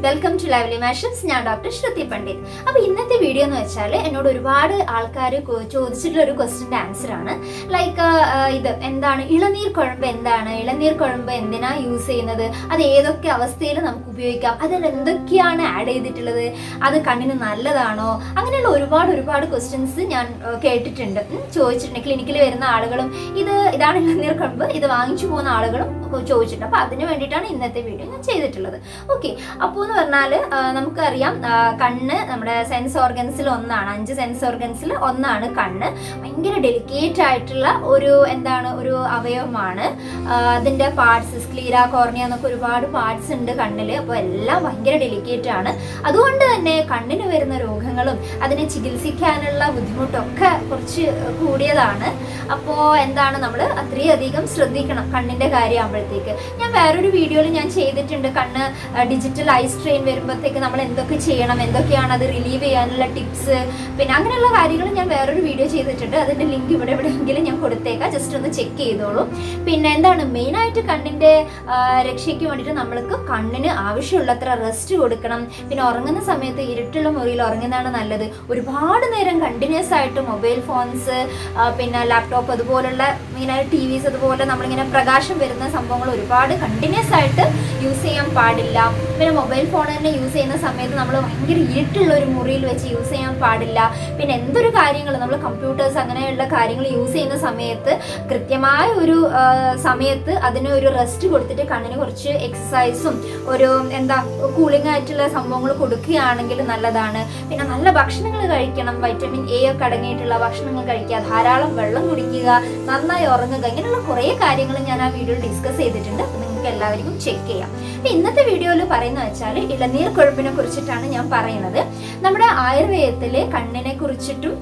Welcome to lovely മാഷൻസ്. ഞാൻ doctor ശ്രുതി പണ്ഡിറ്റ്. അപ്പോൾ ഇന്നത്തെ വീഡിയോ എന്ന് വെച്ചാൽ എന്നോട് ഒരുപാട് ആൾക്കാർ ചോദിച്ചിട്ടുള്ള ഒരു ക്വസ്റ്റ്യൻ്റെ ആൻസർ ആണ്. ലൈക്ക് ഇത് എന്താണ് ഇളനീർ കുഴമ്പ്, എന്താണ് ഇളനീർ കുഴമ്പ്, എന്തിനാ യൂസ് ചെയ്യുന്നത്, അത് ഏതൊക്കെ അവസ്ഥയിൽ നമുക്ക് ഉപയോഗിക്കാം, അതിൽ എന്തൊക്കെയാണ് ആഡ് ചെയ്തിട്ടുള്ളത്, അത് കണ്ണിന് നല്ലതാണോ, അങ്ങനെയുള്ള ഒരുപാട് ക്വസ്റ്റ്യൻസ് ഞാൻ കേട്ടിട്ടുണ്ട്, ചോദിച്ചിട്ടുണ്ട്. ക്ലിനിക്കിൽ വരുന്ന ആളുകളും ഇതാണ് ഇളനീർ കുഴമ്പ്, ഇത് വാങ്ങിച്ചു പോകുന്ന ആളുകളും ചോദിച്ചിട്ടുണ്ട്. അപ്പോൾ അതിന് വേണ്ടിയിട്ടാണ് ഇന്നത്തെ വീഡിയോ ഞാൻ ചെയ്തിട്ടുള്ളത്. ഓക്കെ, അപ്പോൾ എന്ന് പറഞ്ഞാൽ നമുക്കറിയാം കണ്ണ് നമ്മുടെ സെൻസ് ഓർഗൻസിൽ ഒന്നാണ്, 5 സെൻസ് ഓർഗൻസിൽ ഒന്നാണ് കണ്ണ്. ഭയങ്കര ഡെലിക്കേറ്റ് ആയിട്ടുള്ള ഒരു അവയവമാണ്. അതിൻ്റെ പാർട്സ് സ്ക്ലീറ, കോർണിയ എന്നൊക്കെ ഒരുപാട് പാർട്സ് ഉണ്ട് കണ്ണിൽ. അപ്പോൾ എല്ലാം ഭയങ്കര ഡെലിക്കേറ്റ് ആണ്. അതുകൊണ്ട് തന്നെ കണ്ണിന് വരുന്ന രോഗങ്ങളും അതിനെ ചികിത്സിക്കാനുള്ള ബുദ്ധിമുട്ടൊക്കെ കുറച്ച് കൂടിയതാണ്. അപ്പോൾ നമ്മൾ അത്രയധികം ശ്രദ്ധിക്കണം കണ്ണിൻ്റെ കാര്യമാകുമ്പോഴത്തേക്ക്. ഞാൻ വേറൊരു വീഡിയോയിൽ ഞാൻ ചെയ്തിട്ടുണ്ട്, കണ്ണ് ഡിജിറ്റൽ ഐ സ്ട്രെയിൻ വരുമ്പോഴത്തേക്ക് നമ്മൾ എന്തൊക്കെ ചെയ്യണം, എന്തൊക്കെയാണ് അത് റിലീവ് ചെയ്യാനുള്ള ടിപ്സ്, പിന്നെ അങ്ങനെയുള്ള കാര്യങ്ങൾ ഞാൻ വേറൊരു വീഡിയോ ചെയ്തിട്ടുണ്ട്. അതിൻ്റെ ലിങ്ക് എവിടെയെങ്കിലും ഞാൻ കൊടുത്തേക്കാം, ജസ്റ്റ് ഒന്ന് ചെക്ക് ചെയ്തോളൂ. പിന്നെ മെയിനായിട്ട് കണ്ണിൻ്റെ രക്ഷയ്ക്ക് വേണ്ടിയിട്ട് നമ്മൾക്ക് കണ്ണിന് ആവശ്യമുള്ളത്ര റെസ്റ്റ് കൊടുക്കണം. പിന്നെ ഉറങ്ങുന്ന സമയത്ത് ഇരുട്ടുള്ള മുറിയിൽ ഉറങ്ങുന്നതാണ് നല്ലത്. ഒരുപാട് നേരം കണ്ടിന്യൂസ് ആയിട്ട് മൊബൈൽ ഫോൺസ്, പിന്നെ ലാപ്ടോപ്പ്, അതുപോലുള്ള ഇങ്ങനെ TVs, അതുപോലെ നമ്മളിങ്ങനെ പ്രകാശം വരുന്ന സംഭവങ്ങൾ ഒരുപാട് കണ്ടിന്യൂസ് ആയിട്ട് യൂസ് ചെയ്യാൻ പാടില്ല. പിന്നെ മൊബൈൽ ഫോൺ തന്നെ യൂസ് ചെയ്യുന്ന സമയത്ത് നമ്മൾ ഭയങ്കര ഇരുട്ടുള്ള ഒരു മുറിയിൽ വെച്ച് യൂസ് ചെയ്യാൻ പാടില്ല. പിന്നെ എന്തൊരു കാര്യങ്ങൾ നമ്മൾ കമ്പ്യൂട്ടേഴ്സ് അങ്ങനെയുള്ള കാര്യങ്ങൾ യൂസ് ചെയ്യുന്ന സമയത്ത് കൃത്യമായ ഒരു സമയത്ത് അതിന് ഒരു റെസ്റ്റ് കൊടുത്തിട്ട് കണ്ണിന് കുറച്ച് എക്സസൈസും ഒരു കൂളിംഗ് ആയിട്ടുള്ള സംഭവങ്ങൾ കൊടുക്കുകയാണെങ്കിൽ നല്ലതാണ്. പിന്നെ നല്ല ഭക്ഷണങ്ങൾ കഴിക്കണം, വൈറ്റമിൻ A ഒക്കെ അടങ്ങിയിട്ടുള്ള ഭക്ഷണങ്ങൾ കഴിക്കുക, ധാരാളം വെള്ളം കുടിക്കുക, നന്നായി ഉറങ്ങുക, ഇങ്ങനെയുള്ള കുറേ കാര്യങ്ങൾ ഞാൻ ആ വീഡിയോയിൽ ഡിസ്കസ് ചെയ്തിട്ടുണ്ട്. നിങ്ങൾക്ക് എല്ലാവർക്കും ചെക്ക് ചെയ്യാം. അപ്പം ഇന്നത്തെ വീഡിയോയിൽ പറയുന്നത് വെച്ചാൽ ഇളനീർ കുഴമ്പിനെ കുറിച്ചിട്ടാണ് ഞാൻ പറയുന്നത്. നമ്മുടെ ആയുർവേദത്തിൽ കണ്ണിനെ കുറിച്ചിട്ടും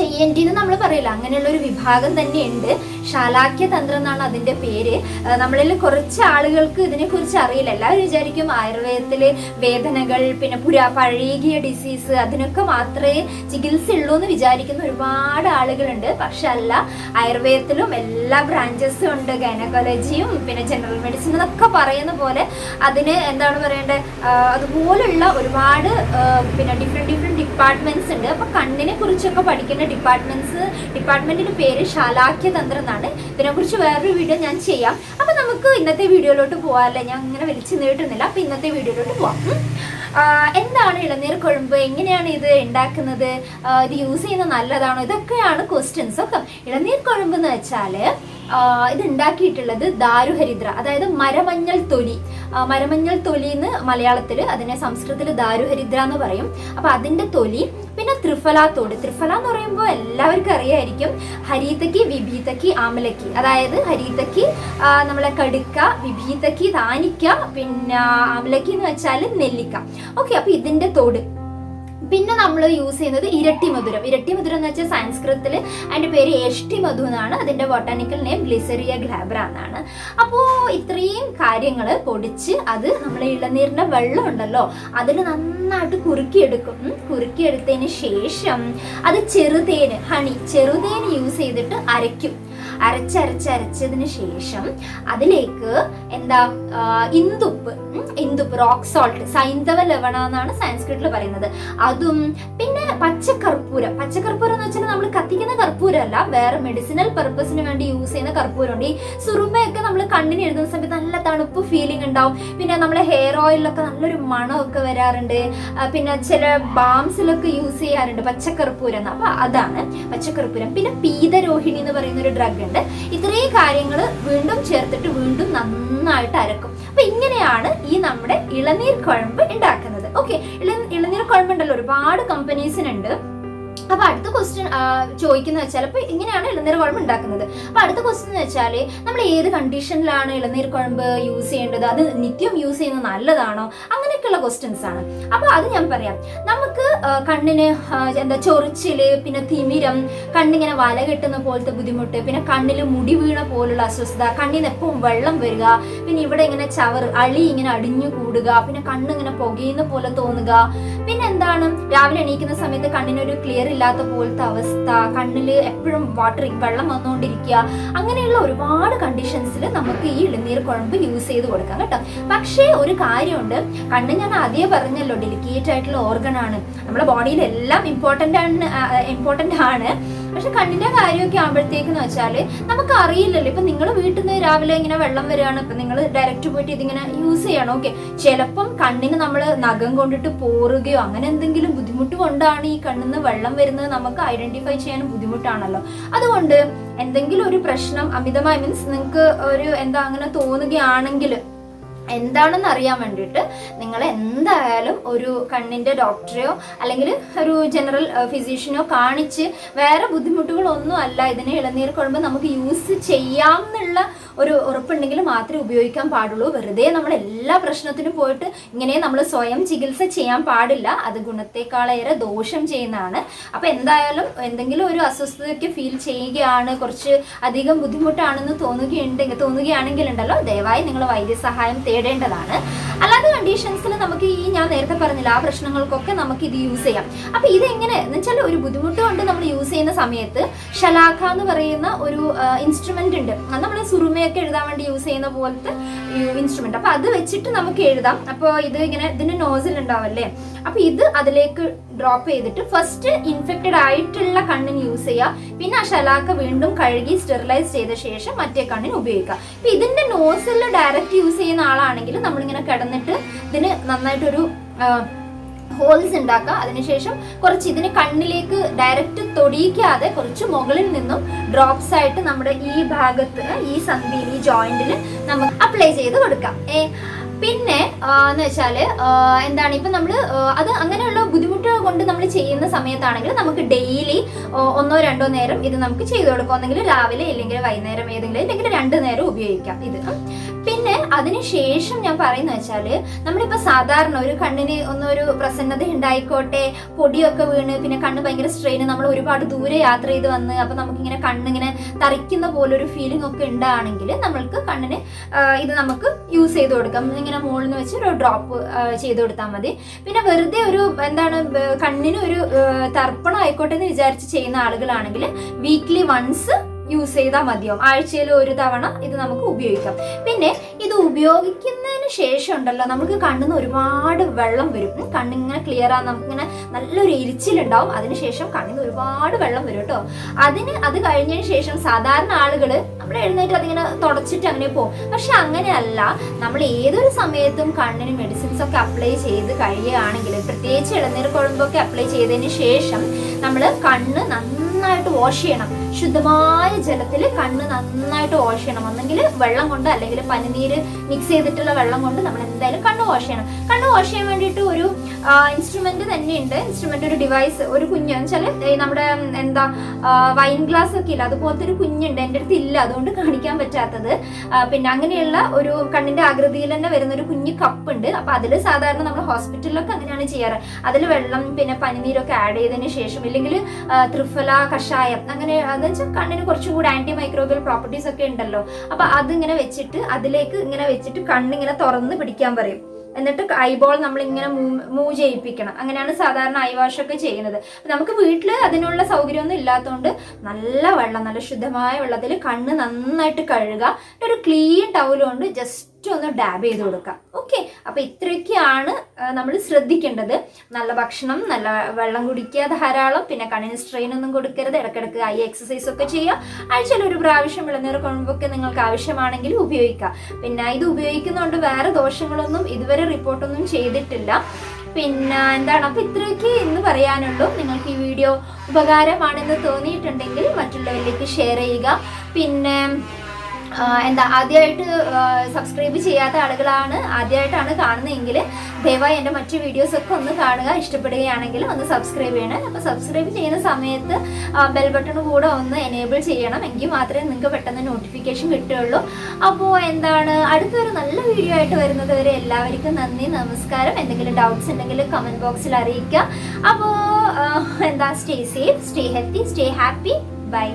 ENT എന്ന് നമ്മൾ പറയില്ല, അങ്ങനെയുള്ള ഒരു വിഭാഗം തന്നെയുണ്ട്. ശാലാക്യ തന്ത്രം എന്നാണ് അതിൻ്റെ പേര്. നമ്മളിൽ കുറച്ച് ആളുകൾക്ക് ഇതിനെക്കുറിച്ച് അറിയില്ല. എല്ലാവരും വിചാരിക്കും ആയുർവേദത്തിൽ വേദനകൾ, പിന്നെ പഴകിയ ഡിസീസ്, അതിനൊക്കെ മാത്രമേ ചികിത്സ ഉള്ളൂ എന്ന് വിചാരിക്കുന്ന ഒരുപാട് ആളുകളുണ്ട്. പക്ഷെ അല്ല, ആയുർവേദത്തിലും എല്ലാ ബ്രാഞ്ചസും ഉണ്ട്. ഗൈനക്കോളജിയും പിന്നെ ജനറൽ മെഡിസിൻ എന്നൊക്കെ പറയുന്ന പോലെ അതിന് അതുപോലുള്ള ഒരുപാട് പിന്നെ ഡിഫറെൻറ്റ് ഡിപ്പാർട്ട്മെൻറ്റ്സ് ഉണ്ട്. അപ്പോൾ കണ്ണിനെ കുറിച്ചൊക്കെ പഠിക്കുന്ന ഡിപ്പാർട്ട്മെന്റിന്റെ പേര് ശാലാക്യ തന്ത്രം എന്നാണ്. ഇതിനെക്കുറിച്ച് വേറൊരു വീഡിയോ ഞാൻ ചെയ്യാം. അപ്പൊ നമുക്ക് ഇന്നത്തെ വീഡിയോയിലോട്ട് പോകാമല്ലേ, ഞാൻ ഇങ്ങനെ വലിച്ചു നീട്ടുന്നില്ല. അപ്പൊ ഇന്നത്തെ വീഡിയോയിലോട്ട് പോവാം. എന്താണ് ഇളനീർ കുഴമ്പ്, എങ്ങനെയാണ് ഇത് ഉണ്ടാക്കുന്നത്, ഇത് യൂസ് ചെയ്യുന്നത് നല്ലതാണോ, ഇതൊക്കെയാണ് ക്വസ്റ്റ്യൻസ് ഒക്കെ. ഇളനീർ കുഴമ്പ് എന്ന് വെച്ചാൽ ഇത് ഉണ്ടാക്കിയിട്ടുള്ളത് ദാരുഹരിദ്ര, അതായത് മരമഞ്ഞൾ തൊലി എന്ന് മലയാളത്തിൽ, അതിനെ സംസ്കൃതത്തിൽ ദാരുഹരിദ്ര എന്ന് പറയും. അപ്പൊ അതിന്റെ തൊലി, പിന്നെ ത്രിഫല എന്ന് പറയുമ്പോൾ എല്ലാവർക്കും അറിയായിരിക്കും. ഹരീതയ്ക്ക്, വിഭീതയ്ക്ക്, ആമലയ്ക്ക്, അതായത് ഹരീതയ്ക്ക് നമ്മളെ കടുക്ക, വിഭീതയ്ക്ക് താനിക്ക, പിന്നെ ആമലയ്ക്ക് എന്ന് വെച്ചാൽ നെല്ലിക്ക. ഓക്കെ, അപ്പൊ ഇതിന്റെ തോട്. പിന്നെ നമ്മൾ യൂസ് ചെയ്യുന്നത് ഇരട്ടി മധുരം എന്ന് വെച്ചാൽ സംസ്കൃതത്തിൽ അതിൻ്റെ പേര് ഏഷ്ടി മധു എന്നാണ്. അതിൻ്റെ ബൊട്ടാനിക്കൽ നെയിം ഗ്ലിസറിയ ഗ്ലാബ്ര എന്നാണ്. അപ്പോൾ ഇത്രയും കാര്യങ്ങൾ പൊടിച്ച് അത് നമ്മൾ ഇളനീരിൻ്റെ വെള്ളം ഉണ്ടല്ലോ അതിൽ നന്നായിട്ട് കുറുക്കിയെടുത്തതിന് ശേഷം അത് ചെറുതേൻ യൂസ് ചെയ്തിട്ട് അരച്ചതിന് ശേഷം അതിലേക്ക് ഇന്ദുപ്പ് റോക്ക് സോൾട്ട്, സൈന്ധവ ലവണ എന്നാണ് സംസ്കൃതത്തിൽ പറയുന്നത്, അതും പിന്നെ പച്ചക്കർപ്പൂരം എന്ന് വെച്ചാൽ നമ്മൾ കത്തിക്കുന്ന കർപ്പൂരം അല്ല, വേറെ മെഡിസിനൽ പർപ്പസിന് വേണ്ടി യൂസ് ചെയ്യുന്ന കർപ്പൂരമുണ്ട്. ഈ സുറുമയൊക്കെ നമ്മൾ കണ്ണിന് എഴുതുന്ന സമയത്ത് നല്ല തണുപ്പ് ഫീലിംഗ് ഉണ്ടാവും. പിന്നെ നമ്മളെ ഹെയർ ഓയിലൊക്കെ നല്ലൊരു മണമൊക്കെ വരാറുണ്ട്. പിന്നെ ചില ബാംസിലൊക്കെ യൂസ് ചെയ്യാറുണ്ട് പച്ചക്കർപ്പൂരം. അപ്പൊ അതാണ് പച്ചക്കർപ്പൂരം. പിന്നെ പീതരോഹിണി എന്ന് പറയുന്ന ഒരു ഡ്രഗ് ഉണ്ട്. ഇത്രയും കാര്യങ്ങൾ വീണ്ടും ചേർത്തിട്ട് വീണ്ടും നന്നായിട്ട് അരക്കും. അപ്പൊ ഇങ്ങനെയാണ് ഈ നമ്മുടെ ഇളനീർ കുഴമ്പ് ഉണ്ടാക്കുന്നത്. ഓക്കെ, ഇളനീർ കുഴമ്പുണ്ടല്ലോ ഒരുപാട് കമ്പനീസിനുണ്ട്. അപ്പൊ അടുത്ത ക്വസ്റ്റ്യൻ ചോദിക്കുന്നത് വെച്ചാൽ ഇപ്പൊ ഇങ്ങനെയാണ് ഇളനീർ കുഴമ്പ് ഉണ്ടാക്കുന്നത്. അപ്പൊ അടുത്ത ക്വസ്റ്റ്യൻ എന്ന് വെച്ചാൽ നമ്മൾ ഏത് കണ്ടീഷനിലാണ് ഇളനീർ കുഴമ്പ് യൂസ് ചെയ്യേണ്ടത്, അത് നിത്യം യൂസ് ചെയ്യുന്നത് നല്ലതാണോ, അങ്ങനെയൊക്കെയുള്ള ക്വസ്റ്റ്യൻസ് ആണ്. അപ്പൊ അത് ഞാൻ പറയാം. നമുക്ക് കണ്ണിന് ചൊറിച്ചില്, പിന്നെ തിമിരം, കണ്ണിങ്ങനെ വല കെട്ടുന്ന പോലത്തെ ബുദ്ധിമുട്ട്, പിന്നെ കണ്ണിൽ മുടി വീണ പോലുള്ള അസ്വസ്ഥത, കണ്ണിന് എപ്പോഴും വെള്ളം വരിക, പിന്നെ ഇവിടെ ഇങ്ങനെ അളി ഇങ്ങനെ അടിഞ്ഞു കൂടുക, പിന്നെ കണ്ണിങ്ങനെ പുകയുന്ന പോലെ തോന്നുക, പിന്നെ രാവിലെ എണീക്കുന്ന സമയത്ത് കണ്ണിനൊരു ക്ലിയർ വെള്ളമില്ലാത്ത പോലത്തെ അവസ്ഥ, കണ്ണിൽ എപ്പോഴും വെള്ളം വന്നുകൊണ്ടിരിക്കുക, അങ്ങനെയുള്ള ഒരുപാട് കണ്ടീഷൻസിൽ നമുക്ക് ഈ ഇളനീർ കുഴമ്പ് യൂസ് ചെയ്ത് കൊടുക്കാം കേട്ടോ. പക്ഷേ ഒരു കാര്യമുണ്ട്, കണ്ണ് ഞാൻ ആദ്യമേ പറഞ്ഞല്ലോ ഡെലിക്കേറ്റ് ആയിട്ടുള്ള ഓർഗൻ ആണ്, നമ്മുടെ ബോഡിയിൽ എല്ലാം ഇമ്പോർട്ടൻ്റ് ആണ്. പക്ഷെ കണ്ണിന്റെ കാര്യമൊക്കെ ആകുമ്പോഴത്തേക്കെന്ന് വെച്ചാൽ നമുക്ക് അറിയില്ലല്ലോ. ഇപ്പൊ നിങ്ങൾ വീട്ടിൽ നിന്ന് രാവിലെ ഇങ്ങനെ വെള്ളം വരികയാണ്, ഇപ്പൊ നിങ്ങൾ ഡയറക്റ്റ് പോയിട്ട് ഇതിങ്ങനെ യൂസ് ചെയ്യണം. ഓക്കെ, ചിലപ്പം കണ്ണിന് നമ്മൾ നഖം കൊണ്ടിട്ട് പോറുകയോ അങ്ങനെ എന്തെങ്കിലും ബുദ്ധിമുട്ട് കൊണ്ടാണ് ഈ കണ്ണിന്ന് വെള്ളം വരുന്നത് നമുക്ക് ഐഡന്റിഫൈ ചെയ്യാൻ ബുദ്ധിമുട്ടാണല്ലോ. അതുകൊണ്ട് എന്തെങ്കിലും ഒരു പ്രശ്നം അമിതമായി മീൻസ് നിങ്ങൾക്ക് ഒരു അങ്ങനെ തോന്നുകയാണെങ്കിൽ എന്താണെന്ന് അറിയാൻ വേണ്ടിയിട്ട് നിങ്ങൾ എന്തായാലും ഒരു കണ്ണിൻ്റെ ഡോക്ടറെയോ അല്ലെങ്കിൽ ഒരു ജനറൽ ഫിസിഷ്യനോ കാണിച്ച്, വേറെ ബുദ്ധിമുട്ടുകളൊന്നും അല്ല, ഇതിനെ ഇളനീർ കുഴമ്പ് നമുക്ക് യൂസ് ചെയ്യാം എന്നുള്ള ഒരു ഉറപ്പുണ്ടെങ്കിൽ മാത്രമേ ഉപയോഗിക്കാൻ പാടുള്ളൂ. വെറുതെ നമ്മൾ എല്ലാ പ്രശ്നത്തിനും പോയിട്ട് ഇങ്ങനെ നമ്മൾ സ്വയം ചികിത്സ ചെയ്യാൻ പാടില്ല, അത് ഗുണത്തെക്കാളേറെ ദോഷം ചെയ്യുന്നതാണ്. അപ്പോൾ എന്തായാലും എന്തെങ്കിലും ഒരു അസ്വസ്ഥതയ്ക്ക് ഫീൽ ചെയ്യുകയാണ്, കുറച്ച് അധികം ബുദ്ധിമുട്ടാണെന്ന് തോന്നുകയാണെങ്കിൽ ഉണ്ടല്ലോ, ദയവായി നിങ്ങൾ വൈദ്യസഹായം തേടേണ്ടതാണ്. അല്ലാത്ത കണ്ടീഷൻസിൽ നമുക്ക് ഈ ഞാൻ നേരത്തെ പറഞ്ഞില്ല ആ പ്രശ്നങ്ങൾക്കൊക്കെ നമുക്ക് ഇത് യൂസ് ചെയ്യാം. അപ്പൊ ഇതെങ്ങനെ എന്ന് വെച്ചാൽ ഒരു ബുദ്ധിമുട്ട് കൊണ്ട് നമ്മൾ യൂസ് ചെയ്യുന്ന സമയത്ത് ഷലാഖ എന്ന് പറയുന്ന ഒരു ഇൻസ്ട്രുമെന്റ് ഉണ്ട്, നമ്മൾ സുറുമയൊക്കെ എഴുതാൻ വേണ്ടി യൂസ് ചെയ്യുന്ന പോലത്തെ ഇൻസ്ട്രുമെന്റ്. അപ്പൊ അത് വെച്ചിട്ട് നമുക്ക് എഴുതാം. അപ്പോൾ ഇത് ഇങ്ങനെ ഇതിന് നോസിൽ ഉണ്ടാവല്ലേ, അപ്പൊ ഇത് അതിലേക്ക് ഡ്രോപ്പ് ചെയ്തിട്ട് ഫസ്റ്റ് ഇൻഫെക്റ്റഡ് ആയിട്ടുള്ള കണ്ണിന് യൂസ് ചെയ്യുക, പിന്നെ ആ ഷലാഖ വീണ്ടും കഴുകി സ്റ്റെറിലൈസ് ചെയ്ത ശേഷം മറ്റേ കണ്ണിന് ഉപയോഗിക്കുക. ഇപ്പൊ ഇതിന്റെ നോസിൽ ഡയറക്റ്റ് യൂസ് ചെയ്യുന്ന ആളാണെങ്കിൽ നമ്മളിങ്ങനെ കിടന്നിട്ട് ഇതിന് നന്നായിട്ടൊരു ഹോൾസ് ഉണ്ടാക്കുക. അതിനുശേഷം കുറച്ച് ഇതിന് കണ്ണിലേക്ക് ഡയറക്റ്റ് തൊടിയിക്കാതെ കുറച്ച് മുകളിൽ നിന്നും ഡ്രോപ്സ് ആയിട്ട് നമ്മുടെ ഈ ഭാഗത്ത് ഈ സന്ധിയിൽ ഈ ജോയിന്റിൽ നമുക്ക് അപ്ലൈ ചെയ്ത് കൊടുക്കാം. പിന്നെ എന്ന് വെച്ചാല് എന്താണ്, ഇപ്പൊ നമ്മൾ അത് അങ്ങനെയുള്ള ബുദ്ധിമുട്ട് കൊണ്ട് നമ്മൾ ചെയ്യുന്ന സമയത്താണെങ്കിൽ നമുക്ക് ഡെയിലി 1-2 നേരം ഇത് നമുക്ക് ചെയ്തു കൊടുക്കാം. ഒന്നെങ്കിൽ രാവിലെ ഇല്ലെങ്കിൽ വൈകുന്നേരം ഏതെങ്കിലും ഇല്ലെങ്കിൽ 2 നേരം ഉപയോഗിക്കാം ഇത്. പിന്നെ അതിനുശേഷം ഞാൻ പറയുന്നത് വെച്ചാല് നമ്മളിപ്പോ സാധാരണ ഒരു കണ്ണിന് ഒന്നൊരു പ്രസന്നത ഉണ്ടായിക്കോട്ടെ, പൊടിയൊക്കെ വീണ് പിന്നെ കണ്ണ് ഭയങ്കര സ്ട്രെയിൻ, നമ്മൾ ഒരുപാട് ദൂരെ യാത്ര ചെയ്ത് വന്ന് അപ്പൊ നമുക്കിങ്ങനെ കണ്ണിങ്ങനെ തറിക്കുന്ന പോലൊരു ഫീലിംഗ് ഒക്കെ ഉണ്ടാണെങ്കിൽ നമ്മൾക്ക് കണ്ണിന് ഇത് നമുക്ക് യൂസ് ചെയ്ത് കൊടുക്കാം. ഇങ്ങനെ മുകളിൽ നിന്ന് വെച്ച് ഒരു ഡ്രോപ്പ് ചെയ്ത് കൊടുത്താൽ മതി. പിന്നെ വെറുതെ ഒരു കണ്ണിന് ഒരു തർപ്പണം ആയിക്കോട്ടെ എന്ന് വിചാരിച്ച് ചെയ്യുന്ന ആളുകളാണെങ്കിൽ വീക്ക്ലി വൺസ് യൂസ് ചെയ്താൽ മതിയാവും. ആഴ്ചയിൽ 1 തവണ ഇത് നമുക്ക് ഉപയോഗിക്കാം. പിന്നെ ഇത് ഉപയോഗിക്കുന്നതിന് ശേഷം ഉണ്ടല്ലോ നമുക്ക് കണ്ണിന്ന് ഒരുപാട് വെള്ളം വരും, കണ്ണിങ്ങനെ ക്ലിയർ ആകും, നമുക്കിങ്ങനെ നല്ലൊരു എരിച്ചിലുണ്ടാവും. അതിനുശേഷം കണ്ണിന്ന് ഒരുപാട് വെള്ളം വരും കേട്ടോ. അത് കഴിഞ്ഞതിന് ശേഷം സാധാരണ ആളുകൾ നമ്മൾ എഴുന്നേറ്റ് അതിങ്ങനെ തുടച്ചിട്ട് അങ്ങനെ പോകും. പക്ഷെ അങ്ങനെയല്ല, നമ്മൾ ഏതൊരു സമയത്തും കണ്ണിന് മെഡിസിൻസ് ഒക്കെ അപ്ലൈ ചെയ്ത് കഴിയുകയാണെങ്കിൽ, പ്രത്യേകിച്ച് ഇളനീർ കുഴമ്പൊക്കെ അപ്ലൈ ചെയ്തതിന് ശേഷം നമ്മൾ കണ്ണ് നന്നായിട്ട് വാഷ് ചെയ്യണം. ശുദ്ധമായ ജലത്തിൽ കണ്ണ് നന്നായിട്ട് വാഷ് ചെയ്യണം. ഒന്നെങ്കിൽ വെള്ളം കൊണ്ട് അല്ലെങ്കിൽ പനിനീര് മിക്സ് ചെയ്തിട്ടുള്ള വെള്ളം കൊണ്ട് നമ്മൾ എന്തായാലും കണ്ണ് വാഷ് ചെയ്യണം. കണ്ണ് വാഷ് ചെയ്യാൻ വേണ്ടിയിട്ട് ഒരു ഇൻസ്ട്രുമെന്റ് തന്നെയുണ്ട്. ഇൻസ്ട്രുമെന്റ് ഒരു ഡിവൈസ്, ഒരു കുഞ്ഞ് വെച്ചാൽ നമ്മുടെ വൈൻ ഗ്ലാസ് ഒക്കെ ഇല്ല, അതുപോലത്തെ ഒരു കുഞ്ഞുണ്ട്. എൻ്റെ അടുത്ത് ഇല്ല, അതുകൊണ്ട് കാണിക്കാൻ പറ്റാത്തത്. പിന്നെ അങ്ങനെയുള്ള ഒരു കണ്ണിന്റെ ആകൃതിയിൽ തന്നെ വരുന്ന ഒരു കുഞ്ഞു കപ്പ് ഉണ്ട്. അപ്പൊ അതിൽ സാധാരണ നമ്മൾ ഹോസ്പിറ്റലിലൊക്കെ അങ്ങനെയാണ് ചെയ്യാറ്. അതിൽ വെള്ളം പിന്നെ പനിനീരൊക്കെ ആഡ് ചെയ്തതിന് ശേഷം ഇല്ലെങ്കിൽ ത്രിഫല കഷായം അങ്ങനെ അത് വെച്ചാൽ കണ്ണിന് കുറച്ചും കൂടി ആന്റി മൈക്രോബിയൽ പ്രോപ്പർട്ടീസ് ഒക്കെ ഉണ്ടല്ലോ. അപ്പൊ അതിങ്ങനെ വെച്ചിട്ട് അതിലേക്ക് ഇങ്ങനെ വെച്ചിട്ട് കണ്ണിങ്ങനെ തുറന്ന് പിടിക്കാൻ പറയും. എന്നിട്ട് ഐബോൾ നമ്മൾ ഇങ്ങനെ മൂവ് ചെയ്യിപ്പിക്കണം. അങ്ങനെയാണ് സാധാരണ ഐ വാഷ് ഒക്കെ ചെയ്യുന്നത്. നമുക്ക് വീട്ടിൽ അതിനുള്ള സൗകര്യമൊന്നും ഇല്ലാത്തതുകൊണ്ട് നല്ല ശുദ്ധമായ വെള്ളത്തിൽ കണ്ണ് നന്നായിട്ട് കഴുകുക. ഒരു ക്ലീൻ ടൗൽ കൊണ്ട് ജസ്റ്റ് ഒന്ന് ഡാബ് ചെയ്ത് കൊടുക്കാം. ഓക്കെ, അപ്പൊ ഇത്രയൊക്കെയാണ് നമ്മൾ ശ്രദ്ധിക്കേണ്ടത്. നല്ല ഭക്ഷണം, നല്ല വെള്ളം കുടിക്കുക ധാരാളം, പിന്നെ കണ്ണിന് സ്ട്രെയിൻ ഒന്നും കൊടുക്കരുത്, ഇടയ്ക്കിടയ്ക്ക് ഐ എക്സസൈസ് ഒക്കെ ചെയ്യുക. ആഴ്ചയിൽ 1 പ്രാവശ്യം ഇളനീർ കുഴമ്പൊക്കെ നിങ്ങൾക്ക് ആവശ്യമാണെങ്കിൽ ഉപയോഗിക്കാം. പിന്നെ ഇത് ഉപയോഗിക്കുന്നതുകൊണ്ട് വേറെ ദോഷങ്ങളൊന്നും ഇതുവരെ റിപ്പോർട്ടൊന്നും ചെയ്തിട്ടില്ല. പിന്നെ അപ്പൊ ഇത്രയൊക്കെ ഇന്ന് പറയാനുള്ളൂ. നിങ്ങൾക്ക് ഈ വീഡിയോ ഉപകാരമാണെന്ന് തോന്നിയിട്ടുണ്ടെങ്കിൽ മറ്റുള്ളവരിലേക്ക് ഷെയർ ചെയ്യുക. പിന്നെ ആദ്യമായിട്ട് സബ്സ്ക്രൈബ് ചെയ്യാത്ത ആദ്യമായിട്ടാണ് കാണുന്നതെങ്കിൽ ദയവായി എൻ്റെ മറ്റു വീഡിയോസ് ഒക്കെ ഒന്ന് കാണുക. ഇഷ്ടപ്പെടുകയാണെങ്കിൽ ഒന്ന് സബ്സ്ക്രൈബ് ചെയ്യണം. അപ്പോൾ സബ്സ്ക്രൈബ് ചെയ്യുന്ന സമയത്ത് ബെൽ ബട്ടൺ കൂടെ ഒന്ന് എനേബിൾ ചെയ്യണം, എങ്കിൽ മാത്രമേ നിങ്ങൾക്ക് പെട്ടെന്ന് നോട്ടിഫിക്കേഷൻ കിട്ടുകയുള്ളൂ. അപ്പോൾ അടുത്തൊരു നല്ല വീഡിയോ ആയിട്ട് വരുന്നത് വരെ എല്ലാവർക്കും നന്ദി, നമസ്കാരം. എന്തെങ്കിലും ഡൗട്ട്സ് ഉണ്ടെങ്കിൽ കമൻറ്റ് ബോക്സിൽ അറിയിക്കുക. അപ്പോൾ stay safe, stay healthy, stay happy. By.